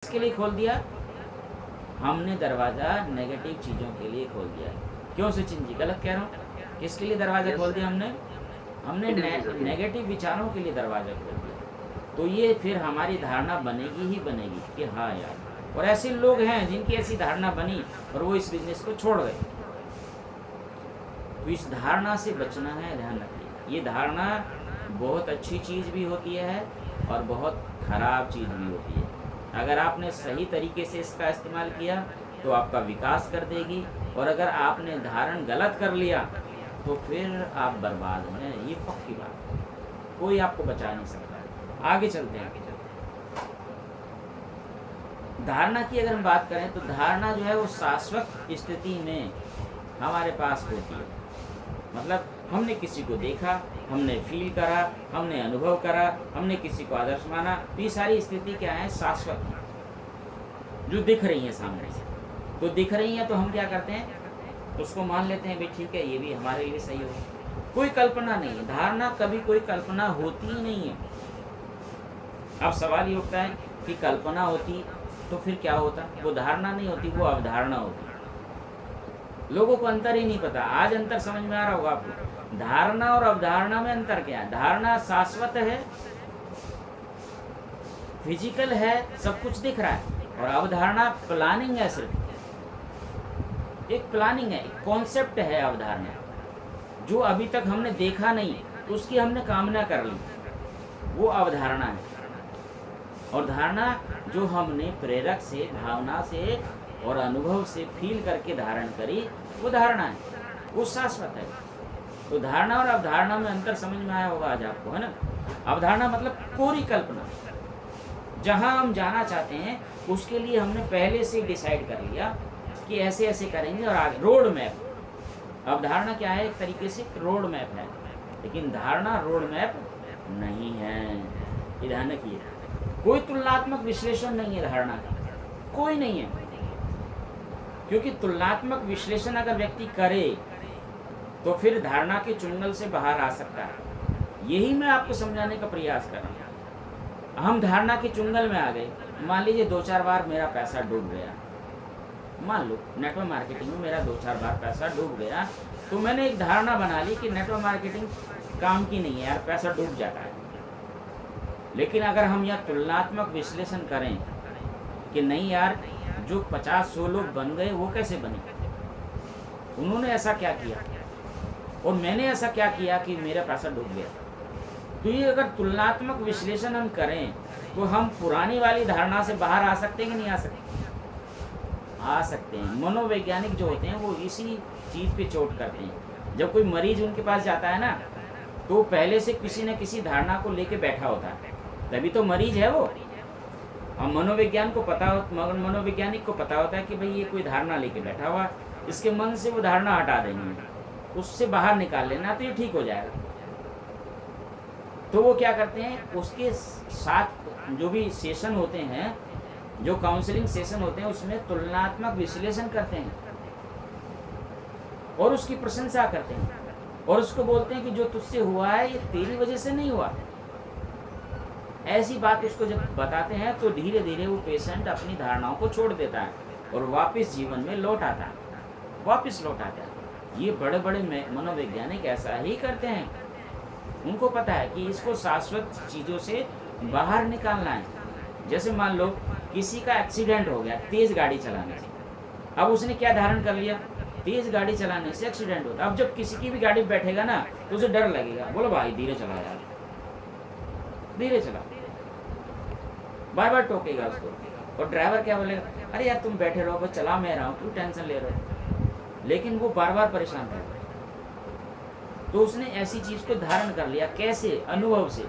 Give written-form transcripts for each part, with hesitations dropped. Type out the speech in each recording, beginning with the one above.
किसके लिए खोल दिया? हमने दरवाज़ा नेगेटिव चीज़ों के लिए खोल दिया। क्यों सचिन जी, गलत कह रहा हूँ? किसके लिए दरवाज़ा खोल दिया हमने? हमने नेगेटिव विचारों के लिए दरवाज़ा खोल दिया। तो ये फिर हमारी धारणा बनेगी ही बनेगी कि हाँ यार, और ऐसे लोग हैं जिनकी ऐसी धारणा बनी और वो इस बिजनेस को छोड़ गए। तो इस धारणा से बचना है, ध्यान रखिए। ये धारणा बहुत अच्छी चीज़ भी होती है और बहुत ख़राब चीज़ भी होती है। अगर आपने सही तरीके से इसका इस्तेमाल किया तो आपका विकास कर देगी, और अगर आपने धारण गलत कर लिया तो फिर आप बर्बाद हैं। ये पक्की बात है, कोई आपको बचा नहीं सकता। आगे चलते हैं। धारणा की अगर हम बात करें तो धारणा जो है वो शाश्वत स्थिति में हमारे पास होती है। मतलब हमने किसी को देखा, हमने फील करा, हमने अनुभव करा, हमने किसी को आदर्श माना, तो ये सारी स्थिति क्या है? शाश्वत है, जो दिख रही है सामने से। तो दिख रही है तो हम क्या करते हैं? उसको मान लेते हैं, भाई ठीक है, ये भी हमारे लिए सही होगा। कोई कल्पना नहीं है, धारणा कभी कोई कल्पना होती ही नहीं है। अब सवाल ये उठता है कि कल्पना होती तो फिर क्या होता? वो धारणा नहीं होती, वो अवधारणा होती। लोगों को अंतर ही नहीं पता। आज अंतर समझ में आ रहा होगा आपको। धारणा और अवधारणा में अंतर क्या है? धारणा शाश्वत है, फिजिकल है, सब कुछ दिख रहा है, और अवधारणा प्लानिंग है, सिर्फ एक प्लानिंग है, एक कॉन्सेप्ट है। अवधारणा जो अभी तक हमने देखा नहीं, उसकी हमने कामना कर ली, वो अवधारणा है। और धारणा जो हमने प्रेरक से, भावना से और अनुभव से फील करके धारण करी, वो धारणा है, वो शाश्वत है। तो धारणा और अवधारणा में अंतर समझ में आया होगा आज आपको, है ना? अवधारणा मतलब कोरी कल्पना, जहाँ हम जाना चाहते हैं उसके लिए हमने पहले से डिसाइड कर लिया कि ऐसे ऐसे करेंगे और आगे रोड मैप। अवधारणा क्या है? एक तरीके से रोड मैप है, लेकिन धारणा रोड मैप नहीं है। ये ध्यान रखिए। कोई तुलनात्मक विश्लेषण नहीं है धारणा का, कोई नहीं है। क्योंकि तुलनात्मक विश्लेषण अगर व्यक्ति करे तो फिर धारणा के चुंगल से बाहर आ सकता है। यही मैं आपको समझाने का प्रयास कर रहा हूँ। हम धारणा के चुंगल में आ गए। मान लीजिए 2-4 बार मेरा पैसा डूब गया, मान लो नेटवर्क मार्केटिंग में मेरा 2-4 बार पैसा डूब गया, तो मैंने एक धारणा बना ली कि नेटवर्क मार्केटिंग काम की नहीं है यार, पैसा डूब जाता है। लेकिन अगर हम यह तुलनात्मक विश्लेषण करें कि नहीं यार, जो 50-100 लोग बन गए वो कैसे बने, उन्होंने ऐसा क्या किया और मैंने ऐसा क्या किया कि मेरा पैसा डूब गया। तो ये अगर तुलनात्मक विश्लेषण हम करें तो हम पुरानी वाली धारणा से बाहर आ सकते हैं कि नहीं आ सकते? आ सकते हैं। मनोवैज्ञानिक जो होते हैं वो इसी चीज़ पे चोट करते हैं। जब कोई मरीज उनके पास जाता है ना, तो पहले से किसी न किसी धारणा को लेके बैठा होता है, तभी तो मरीज है वो। अब मनोवैज्ञानिक को पता होता है कि भाई ये कोई धारणा लेके बैठा हुआ, इसके मन से वो धारणा हटा देनी है, उससे बाहर निकाल लेना, तो ये ठीक हो जाएगा। तो वो क्या करते हैं, उसके साथ जो भी सेशन होते हैं, जो काउंसलिंग सेशन होते हैं, उसमें तुलनात्मक विश्लेषण करते हैं और उसकी प्रशंसा करते हैं और उसको बोलते हैं कि जो तुझसे हुआ है ये तेरी वजह से नहीं हुआ। ऐसी बात उसको जब बताते हैं तो धीरे धीरे वो पेशेंट अपनी धारणाओं को छोड़ देता है और वापस जीवन में लौट आता है। ये बड़े बड़े मनोवैज्ञानिक ऐसा ही करते हैं। उनको पता है कि इसको शाश्वत चीज़ों से बाहर निकालना है। जैसे मान लो किसी का एक्सीडेंट हो गया तेज़ गाड़ी चलाने से, अब उसने क्या धारण कर लिया? तेज़ गाड़ी चलाने से एक्सीडेंट होता है। अब जब किसी की भी गाड़ी में बैठेगा ना तो उसे डर लगेगा, बोलो भाई धीरे चला यार, धीरे चला, बार बार टोकेगा उसको। और ड्राइवर क्या बोलेगा, अरे यार तुम बैठे रहो, बस चला मैं रहा हूँ, क्यों टेंशन ले रहे हो? लेकिन वो बार बार परेशान रहेगा। तो उसने ऐसी चीज़ को धारण कर लिया, कैसे? अनुभव से,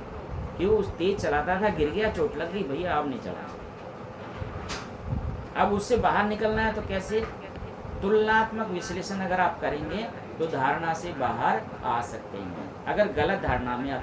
कि वो तेज चलाता था, गिर गया, चोट लग गई, भैया अब नहीं चला। अब उससे बाहर निकलना है तो कैसे? तुलनात्मक विश्लेषण अगर आप करेंगे तो धारणा से बाहर आ सकते हैं। अगर गलत धारणा में आप